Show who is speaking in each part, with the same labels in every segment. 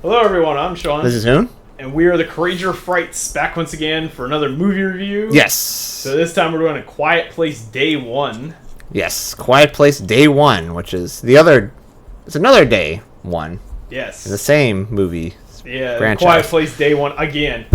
Speaker 1: Hello everyone, I'm Sean.
Speaker 2: This is Hoon.
Speaker 1: And we are the Courageour Frights, back once again for another movie review.
Speaker 2: Yes.
Speaker 1: So this time we're doing A Quiet Place Day 1.
Speaker 2: Yes, Quiet Place Day 1, which is it's another day 1.
Speaker 1: Yes.
Speaker 2: In the same movie franchise.
Speaker 1: Quiet Place Day 1 again.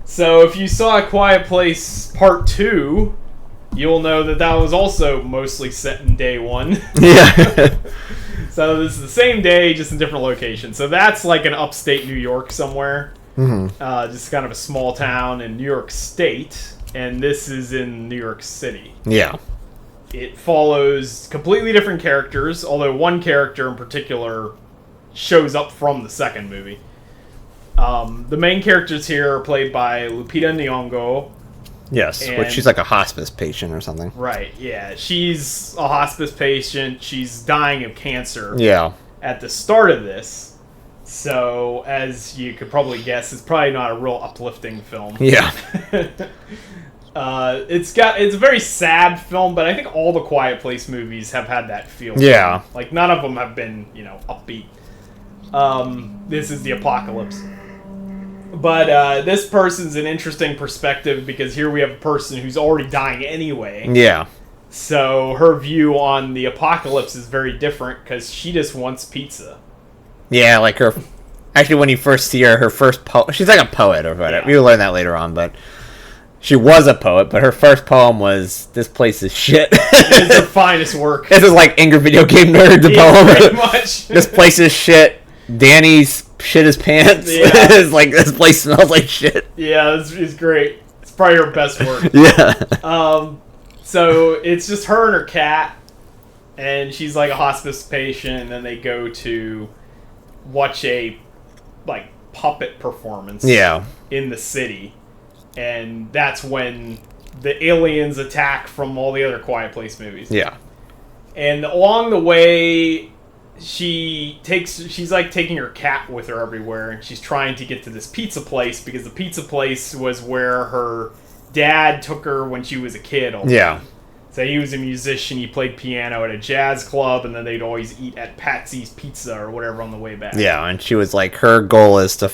Speaker 1: So if you saw A Quiet Place Part 2, you'll know that was also mostly set in Day 1.
Speaker 2: Yeah.
Speaker 1: So this is the same day, just in different locations. So that's like an upstate New York somewhere.
Speaker 2: Mm-hmm.
Speaker 1: Just kind of a small town in New York State. And this is in New York City.
Speaker 2: Yeah.
Speaker 1: It follows completely different characters, although one character in particular shows up from the second movie. The main characters here are played by Lupita Nyong'o.
Speaker 2: Yes, which she's like a hospice patient or something.
Speaker 1: Right, yeah. She's a hospice patient. She's dying of cancer.
Speaker 2: Yeah. At
Speaker 1: the start of this. So, as you could probably guess, it's probably not a real uplifting film.
Speaker 2: Yeah.
Speaker 1: It's a very sad film, but I think all the Quiet Place movies have had that feel.
Speaker 2: Yeah.
Speaker 1: Like, none of them have been, upbeat. This is the apocalypse. But this person's an interesting perspective because here we have a person who's already dying anyway.
Speaker 2: Yeah.
Speaker 1: So her view on the apocalypse is very different because she just wants pizza.
Speaker 2: Yeah, like her... Actually, when you first see her first poem... She's like a poet or whatever.
Speaker 1: Yeah.
Speaker 2: We'll learn that later on, but... She was a poet, but her first poem was, "This place is shit."
Speaker 1: It's her finest work.
Speaker 2: This is like Angry Video Game Nerd, the poem.
Speaker 1: Pretty much.
Speaker 2: This place is shit. Danny's shit his pants.
Speaker 1: Yeah.
Speaker 2: It's like, this place smells like shit.
Speaker 1: Yeah, it's great. It's probably her best work.
Speaker 2: Yeah.
Speaker 1: So it's just her and her cat, and she's like a hospice patient, and then they go to watch a like puppet performance.
Speaker 2: Yeah.
Speaker 1: In the city. And that's when the aliens attack from all the other Quiet Place movies.
Speaker 2: Yeah.
Speaker 1: And along the way, she's like taking her cat with her everywhere, and she's trying to get to this pizza place because the pizza place was where her dad took her when she was a kid.
Speaker 2: Yeah.
Speaker 1: So he was a musician. He played piano at a jazz club, and then they'd always eat at Patsy's Pizza or whatever on the way back.
Speaker 2: Yeah, and she was like, her goal is to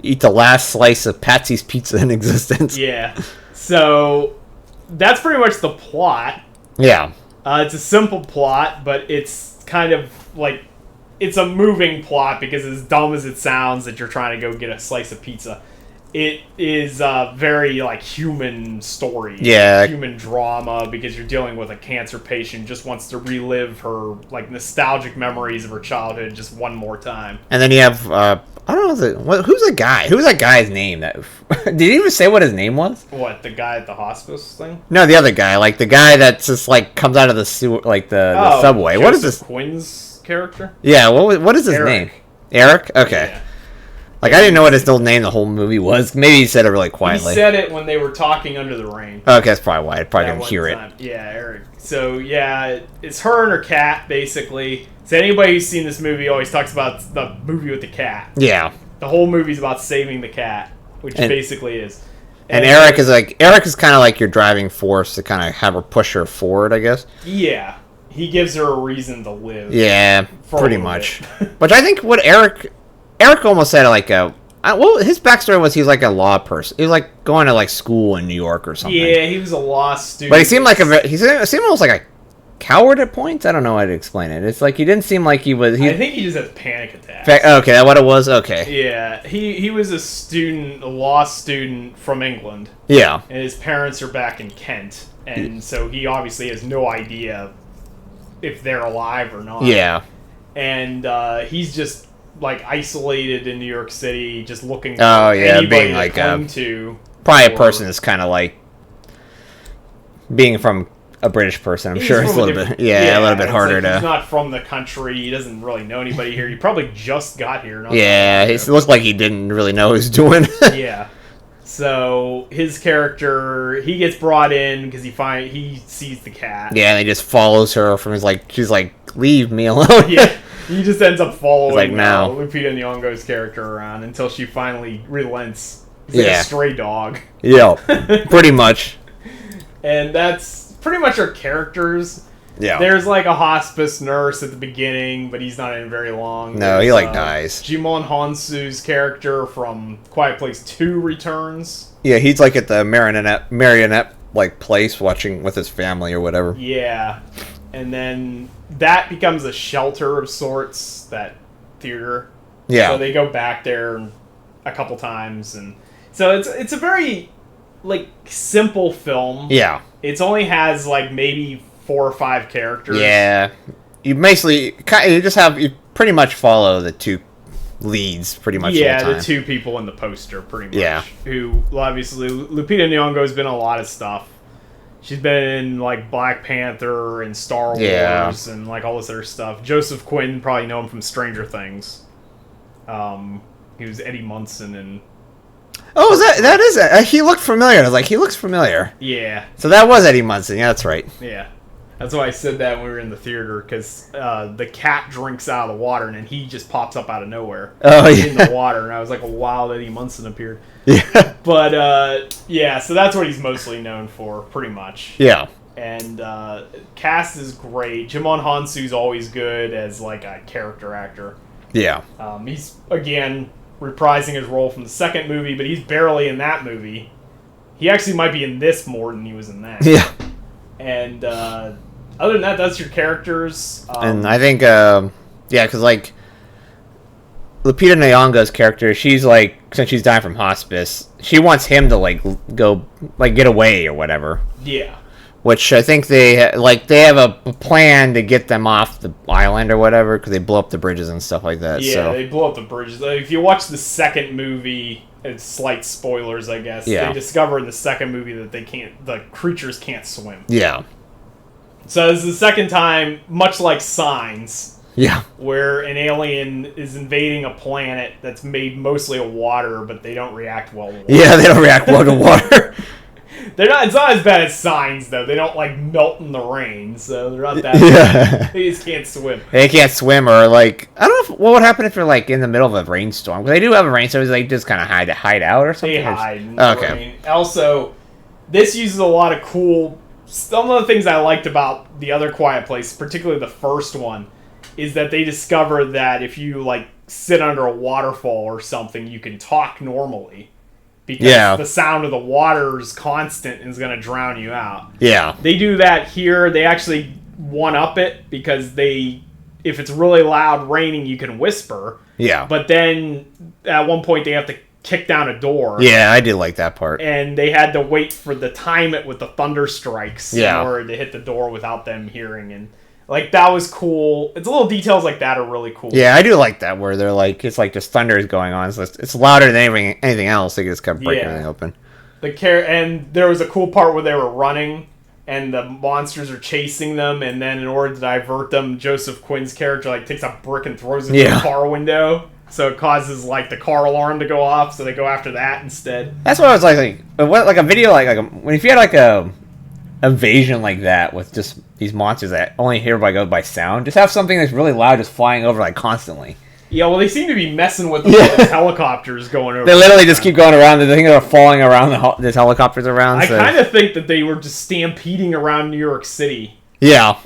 Speaker 2: eat the last slice of Patsy's Pizza in existence.
Speaker 1: Yeah. So that's pretty much the plot.
Speaker 2: Yeah.
Speaker 1: It's a simple plot, but it's kind of like... It's a moving plot because as dumb as it sounds that you're trying to go get a slice of pizza, it is a very, like, human story.
Speaker 2: Yeah.
Speaker 1: Human drama because you're dealing with a cancer patient who just wants to relive her, like, nostalgic memories of her childhood just one more time.
Speaker 2: And then you have... I don't know who's the guy. Who's that guy's name? Did he even say what his name was?
Speaker 1: What, the guy at the hospice thing?
Speaker 2: No, the other guy, like the guy that just like comes out of the sewer, like the subway.
Speaker 1: Joseph
Speaker 2: What is this?
Speaker 1: Quinn's character?
Speaker 2: Yeah. What is his name? Eric. Okay.
Speaker 1: Yeah.
Speaker 2: Like I didn't know what his whole name the whole movie was. Maybe he said it really quietly.
Speaker 1: He said it when they were talking under the rain.
Speaker 2: Okay, that's probably why I probably didn't hear
Speaker 1: it. Yeah, Eric. So yeah, it's her and her cat basically. So anybody who's seen this movie always talks about the movie with the cat.
Speaker 2: Yeah.
Speaker 1: The whole movie's about saving the cat, which basically is.
Speaker 2: And Eric is kind of like your driving force to kind of have her push her forward, I guess.
Speaker 1: Yeah, he gives her a reason to live.
Speaker 2: Yeah, pretty much. Which I think what Eric almost said like his backstory was he was like a law person. He was like going to like school in New York or something.
Speaker 1: Yeah, he was a law student.
Speaker 2: But he seemed like he seemed almost like a coward at points. I don't know how to explain it. It's like he didn't seem like he was.
Speaker 1: I think he just has panic attacks.
Speaker 2: Okay, that's what it was. Okay.
Speaker 1: Yeah, he was a law student from England.
Speaker 2: Yeah.
Speaker 1: And his parents are back in Kent, and so he obviously has no idea if they're alive or not.
Speaker 2: Yeah.
Speaker 1: And he's just like isolated in New York City, just looking for
Speaker 2: anybody
Speaker 1: being
Speaker 2: like
Speaker 1: to cling to.
Speaker 2: Probably a person that's kind of like being from a British person. I'm sure it's a little bit, a little bit harder to.
Speaker 1: He's not from the country. He doesn't really know anybody here. He probably just got here.
Speaker 2: It looked like he didn't really know what he was doing.
Speaker 1: Yeah. So his character, he gets brought in because he sees the cat.
Speaker 2: Yeah, and he just follows her from she's like, leave me alone.
Speaker 1: Yeah. He just ends up following
Speaker 2: Lupita
Speaker 1: Nyong'o's character around until she finally relents. He's like a stray dog.
Speaker 2: Yeah, pretty much.
Speaker 1: And that's pretty much our characters.
Speaker 2: Yeah.
Speaker 1: There's like a hospice nurse at the beginning, but he's not in very long.
Speaker 2: No, he like dies.
Speaker 1: Djimon Hounsou's character from Quiet Place 2 returns.
Speaker 2: Yeah, he's like at the marionette like place watching with his family or whatever.
Speaker 1: Yeah. And then that becomes a shelter of sorts, that theater.
Speaker 2: Yeah.
Speaker 1: So they go back there a couple times, and so it's a very like simple film.
Speaker 2: Yeah.
Speaker 1: It only has like maybe 4 or 5 characters.
Speaker 2: Yeah. You basically you pretty much follow the 2 leads pretty much.
Speaker 1: Yeah,
Speaker 2: all the time.
Speaker 1: the 2 people in the poster pretty much.
Speaker 2: Yeah.
Speaker 1: Who obviously Lupita Nyong'o has been in a lot of stuff. She's been in like Black Panther and Star Wars and like all this other stuff. Joseph Quinn, probably know him from Stranger Things. He was Eddie Munson and.
Speaker 2: Oh, that is it. He looked familiar. I was like, he looks familiar.
Speaker 1: Yeah.
Speaker 2: So that was Eddie Munson. Yeah, that's right.
Speaker 1: Yeah. That's why I said that when we were in the theater, because the cat drinks out of the water and then he just pops up out of nowhere in the water, and I was like, a wild Eddie Munson appeared.
Speaker 2: Yeah.
Speaker 1: But yeah, so that's what he's mostly known for, pretty much.
Speaker 2: Yeah.
Speaker 1: And cast is great. Djimon Hounsou's always good as like a character actor.
Speaker 2: Yeah.
Speaker 1: He's again reprising his role from the second movie, but he's barely in that movie. He actually might be in this more than he was in that.
Speaker 2: Yeah.
Speaker 1: And other than that, that's your characters.
Speaker 2: And I think, because like Lupita Nyong'o's character, she's like, since she's dying from hospice, she wants him to like go, like get away or whatever.
Speaker 1: Yeah.
Speaker 2: Which I think they have a plan to get them off the island or whatever, because they blow up the bridges and stuff like that.
Speaker 1: Yeah,
Speaker 2: so.
Speaker 1: They blow up the bridges. If you watch the second movie, it's slight spoilers, I guess.
Speaker 2: Yeah.
Speaker 1: They discover in the second movie that the creatures can't swim.
Speaker 2: Yeah.
Speaker 1: So this is the second time, much like Signs.
Speaker 2: Yeah.
Speaker 1: Where an alien is invading a planet that's made mostly of water, but they don't react well to water.
Speaker 2: Yeah, they don't react well to water.
Speaker 1: It's not as bad as Signs, though. They don't, like, melt in the rain, so they're not that bad. They just can't swim.
Speaker 2: They can't swim, or, like, I don't know what would happen if they're, like, in the middle of a rainstorm. Because they do have a rainstorm, so they just kind of hide out or something?
Speaker 1: They hide in the rain. Also, this uses a lot of cool... Some of the things I liked about the other Quiet Place, particularly the first one, is that they discover that if you, like, sit under a waterfall or something, you can talk normally. Because the sound of the water is constant and is going to drown you out. Yeah. They do that here. They actually one-up it because if it's really loud raining, you can whisper. Yeah. But then at one point they have to kick down a door.
Speaker 2: Yeah, I did like that part.
Speaker 1: And they had to wait for the time it with the thunder strikes in order to hit the door without them hearing. And like, that was cool. It's little details like that are really cool.
Speaker 2: Yeah, I do like that, where they're like, it's like just thunder is going on, so it's louder than anything else. They can just kind of break everything open.
Speaker 1: And there was a cool part where they were running, and the monsters are chasing them, and then in order to divert them, Joseph Quinn's character like takes a brick and throws it through the car window. So it causes like the car alarm to go off, so they go after that instead.
Speaker 2: That's what I was like a video if you had like a invasion like that with just these monsters that only go by sound, just have something that's really loud just flying over like constantly.
Speaker 1: Yeah, well, they seem to be messing with the helicopters going over.
Speaker 2: They literally just keep going around. They think they're falling around these helicopters around.
Speaker 1: I kind of think that they were just stampeding around New York City.
Speaker 2: Yeah.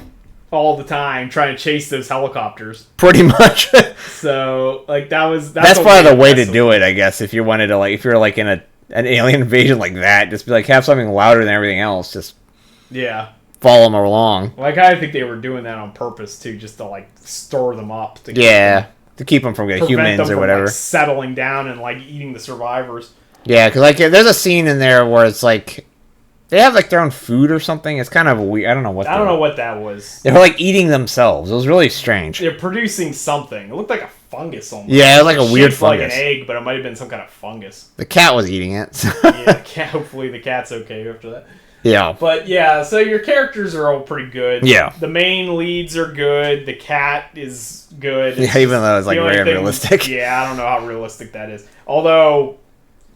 Speaker 1: All the time, trying to chase those helicopters.
Speaker 2: Pretty much.
Speaker 1: So, like, that's
Speaker 2: probably the way to do it, I guess. If you wanted to, like, if you're like in an alien invasion like that, just be like, have something louder than everything else. Just follow them along.
Speaker 1: Well, I kind of think they were doing that on purpose too, just to like store them up. To
Speaker 2: keep them from humans or whatever,
Speaker 1: like, settling down and like eating the survivors.
Speaker 2: Yeah, because like there's a scene in there where it's like they have like their own food or something. It's kind of weird. I don't know what
Speaker 1: that was.
Speaker 2: They were like eating themselves. It was really strange.
Speaker 1: They're producing something. It looked like a fungus almost.
Speaker 2: Yeah, it was like a weird fungus.
Speaker 1: Like an egg, but it might have been some kind of fungus.
Speaker 2: The cat was eating it. So.
Speaker 1: Hopefully the cat's okay after that.
Speaker 2: Yeah.
Speaker 1: But yeah, so your characters are all pretty good. Yeah. The main leads are good. The cat is good.
Speaker 2: Even though it's like very unrealistic.
Speaker 1: Yeah, I don't know how realistic that is. Although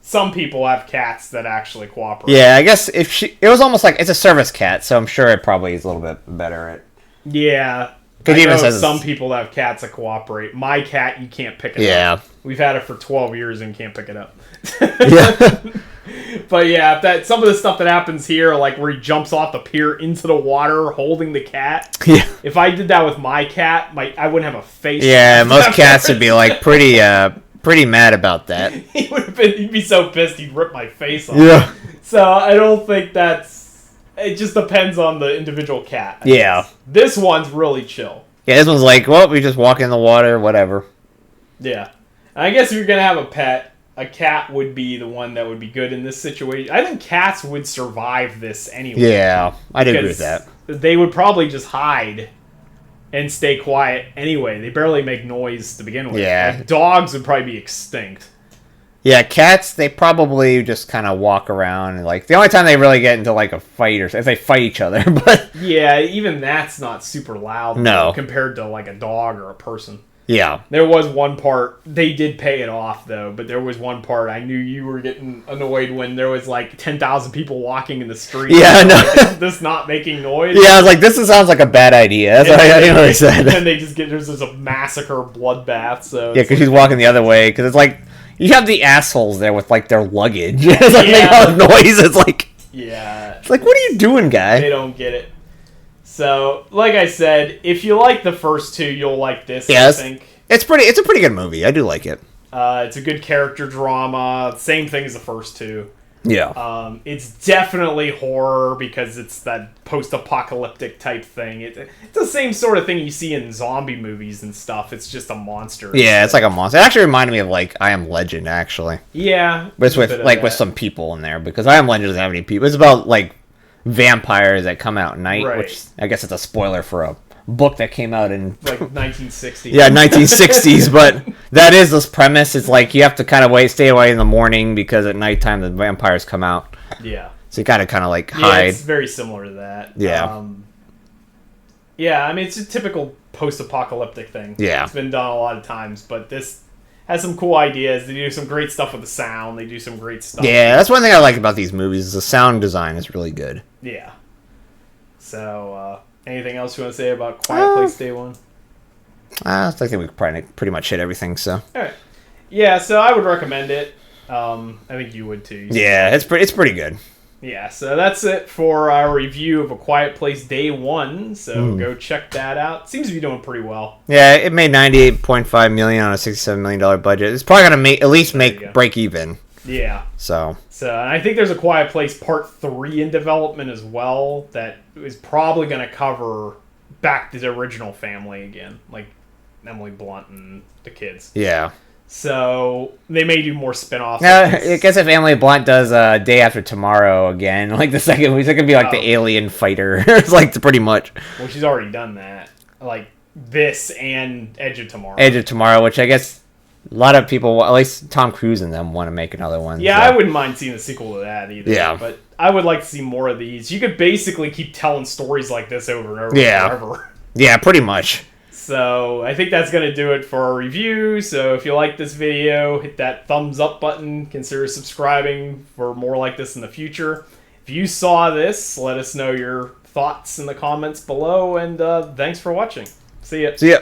Speaker 1: some people have cats that actually cooperate.
Speaker 2: Yeah, I guess it was almost like it's a service cat, so I'm sure it probably is a little bit better at.
Speaker 1: Yeah. I know some people have cats that cooperate. My cat, you can't pick it up. We've had it for 12 years and can't pick it up. But yeah, if some of the stuff that happens here, like where he jumps off the pier into the water holding the cat.
Speaker 2: Yeah.
Speaker 1: If I did that with my cat, I wouldn't have a face.
Speaker 2: Yeah, most cats would be like pretty mad about that.
Speaker 1: He'd be so pissed he'd rip my face off.
Speaker 2: Yeah.
Speaker 1: So I don't think it just depends on the individual cat. I guess. This one's really chill.
Speaker 2: Yeah, this one's like, well, we just walk in the water, whatever.
Speaker 1: Yeah. And I guess if you're going to have a pet, a cat would be the one that would be good in this situation. I think cats would survive this anyway.
Speaker 2: Yeah, I'd agree with that.
Speaker 1: They would probably just hide and stay quiet anyway. They barely make noise to begin with.
Speaker 2: Yeah.
Speaker 1: Like, dogs would probably be extinct.
Speaker 2: Yeah, cats, they probably just kind of walk around. And, like, the only time they really get into, like, a fight or if they fight each other. But
Speaker 1: yeah, even that's not super loud.
Speaker 2: No.
Speaker 1: Compared to, like, a dog or a person.
Speaker 2: Yeah.
Speaker 1: There was one part, they did pay it off, though, but there was one part I knew you were getting annoyed when there was, like, 10,000 people walking in the street.
Speaker 2: Yeah, no.
Speaker 1: Like, this not making noise.
Speaker 2: Yeah, I was like, this sounds like a bad idea. That's what I said.
Speaker 1: And they just there's just a massacre bloodbath, so...
Speaker 2: Yeah, because she's walking the other way, because it's like, you have the assholes there with, like, their luggage. It's like, making all the noise, it's like...
Speaker 1: Yeah.
Speaker 2: It's like, what are you doing, guy?
Speaker 1: They don't get it. So, like I said, if you like the first two, you'll like this, I think.
Speaker 2: It's a pretty good movie. I do like it.
Speaker 1: It's a good character drama. Same thing as the first two.
Speaker 2: Yeah.
Speaker 1: It's definitely horror because it's that post-apocalyptic type thing. It's the same sort of thing you see in zombie movies and stuff. It's just a monster.
Speaker 2: Yeah, it's like a monster. It actually reminded me of, like, I Am Legend, actually.
Speaker 1: Yeah.
Speaker 2: But it's with some people in there, because I Am Legend doesn't have any people. It's about, like, vampires that come out at night,
Speaker 1: right.
Speaker 2: Which I guess it's a spoiler for a book that came out in
Speaker 1: like 1960.
Speaker 2: Yeah, 1960s. But that is this premise. It's like you have to kind of stay away in the morning because at nighttime the vampires come out.
Speaker 1: Yeah.
Speaker 2: So you gotta kind of like hide.
Speaker 1: It's very similar to that.
Speaker 2: Yeah.
Speaker 1: Yeah, I mean it's a typical post-apocalyptic thing.
Speaker 2: Yeah.
Speaker 1: It's been done a lot of times, but this has some cool ideas. They do some great stuff with the sound. They do some great stuff.
Speaker 2: Yeah, that's one thing I like about these movies. Is the sound design is really good.
Speaker 1: Yeah. So, anything else you want to say about Quiet Place Day 1?
Speaker 2: I think we pretty much hit everything, so.
Speaker 1: Alright. Yeah, so I would recommend it. I think you would too.
Speaker 2: Yeah, it's pretty good.
Speaker 1: Yeah, so that's it for our review of A Quiet Place Day 1. So go check that out. Seems to be doing pretty well.
Speaker 2: Yeah, it made $98.5 million on a $67 million budget. It's probably going to at least break even.
Speaker 1: Yeah.
Speaker 2: So
Speaker 1: and I think there's A Quiet Place Part 3 in development as well that is probably going to cover back to the original family again, like Emily Blunt and the kids.
Speaker 2: Yeah.
Speaker 1: So they may do more spin-offs.
Speaker 2: I guess if Emily Blunt does Day After Tomorrow again, like the second week, it's going to be like the alien fighter. It's like pretty much.
Speaker 1: Well, she's already done that. Like this and Edge of Tomorrow.
Speaker 2: Edge of Tomorrow, which I guess a lot of people, at least Tom Cruise and them, want to make another one.
Speaker 1: Yeah,
Speaker 2: so.
Speaker 1: I wouldn't mind seeing a sequel to that either.
Speaker 2: Yeah.
Speaker 1: But I would like to see more of these. You could basically keep telling stories like this over and over forever.
Speaker 2: Yeah, pretty much.
Speaker 1: So I think that's going to do it for our review. So if you like this video, hit that thumbs up button. Consider subscribing for more like this in the future. If you saw this, let us know your thoughts in the comments below. And thanks for watching. See ya.
Speaker 2: See ya.